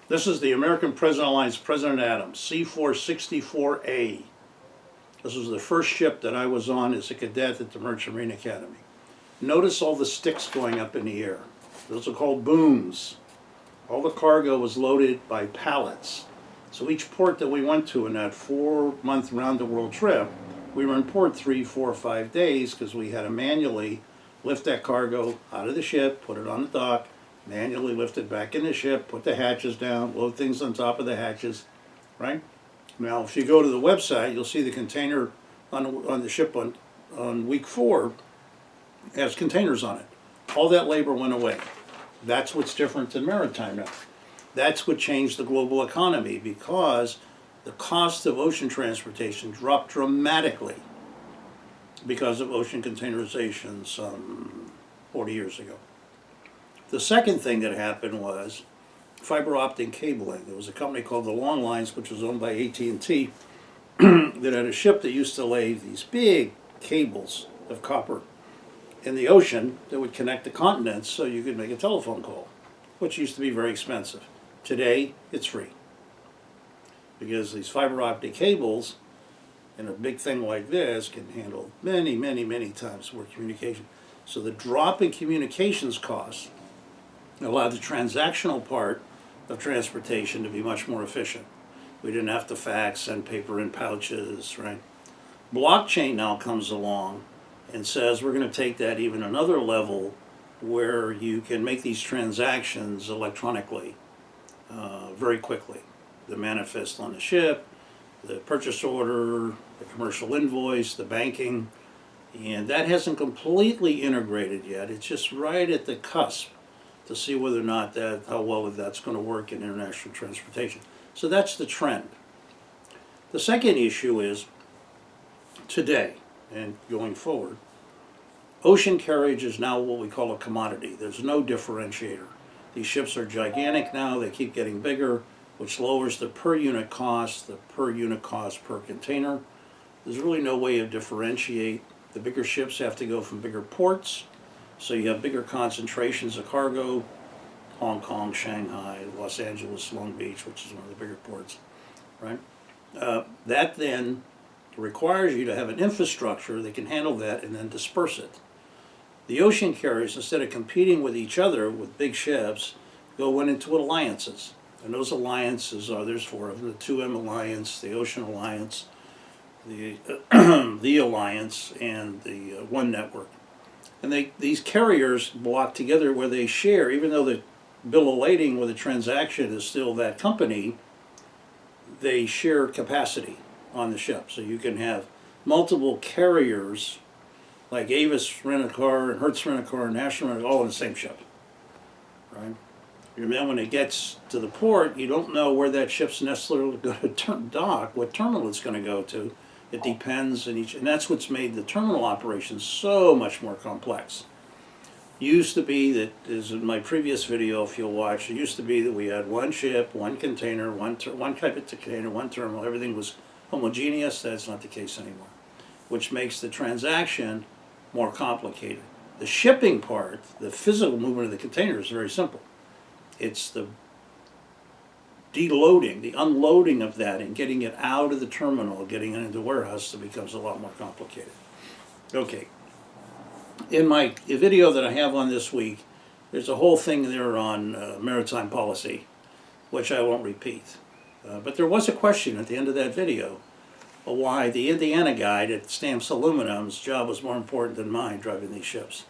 This is the American President Alliance President Adams, C-464A. This was the first ship that I was on as a cadet at the Merchant Marine Academy. Notice all the sticks going up in the air. Those are called booms. All the cargo was loaded by pallets. So each port that we went to in that 4-month round-the-world trip, we were in port 3, 4, 5 days because we had to manually lift that cargo out of the ship, put it on the dock, manually lift it back in the ship, put the hatches down, load things on top of the hatches, right? Now, if you go to the website, you'll see the container on the ship on week 4 has containers on it. All that labor went away. That's what's different than maritime now. That's what changed the global economy because the cost of ocean transportation dropped dramatically because of ocean containerization some 40 years ago. The second thing that happened was fiber optic cabling. There was a company called the Long Lines, which was owned by AT&T, that had a ship that used to lay these big cables of copper in the ocean that would connect the continents so you could make a telephone call, which used to be very expensive. Today, it's free. Because these fiber optic cables and a big thing like this can handle many, many, many times more communication. So the drop in communications costs allowed the transactional part of transportation to be much more efficient. We didn't have to fax, send paper in pouches, right? Blockchain now comes along and says we're going to take that even another level where you can make these transactions electronically very quickly. The manifest on the ship, the purchase order, the commercial invoice, the banking, and that hasn't completely integrated yet. It's just right at the cusp to see whether or not how well that's going to work in international transportation. So that's the trend. The second issue is today and going forward, ocean carriage is now what we call a commodity. There's no differentiator. These ships are gigantic now, they keep getting bigger, which lowers the per unit cost per container. There's really no way to differentiate. The bigger ships have to go from bigger ports, so you have bigger concentrations of cargo. Hong Kong, Shanghai, Los Angeles, Long Beach, which is one of the bigger ports, right? That then requires you to have an infrastructure that can handle that and then disperse it. The ocean carriers, instead of competing with each other with big ships, went into alliances. And those alliances are, there's 4 of them, the 2M Alliance, the Ocean Alliance, the Alliance, and the One Network. And these carriers block together where they share, even though the bill of lading with a transaction is still that company, they share capacity on the ship. So you can have multiple carriers like IBUS Rent-A-Car and Hertz Rent-A-Car and National Rent-A-Car all in the same ship, right? And then when it gets to the port, you don't know where that ship's necessarily going to dock, what terminal it's going to go to. It depends, and that's what's made the terminal operations so much more complex. It used to be that, as in my previous video, if you'll watch, it used to be that we had one ship, one container, one type of container, one terminal. Everything was homogeneous. That's not the case anymore, which makes the transaction more complicated. The shipping part, the physical movement of the container, is very simple. It's the deloading, the unloading of that and getting it out of the terminal, getting it into the warehouse that becomes a lot more complicated. Okay. In my video that I have on this week, there's a whole thing there on maritime policy, which I won't repeat. But there was a question at the end of that video why the Indiana guy that stamps aluminum's job was more important than mine driving these ships.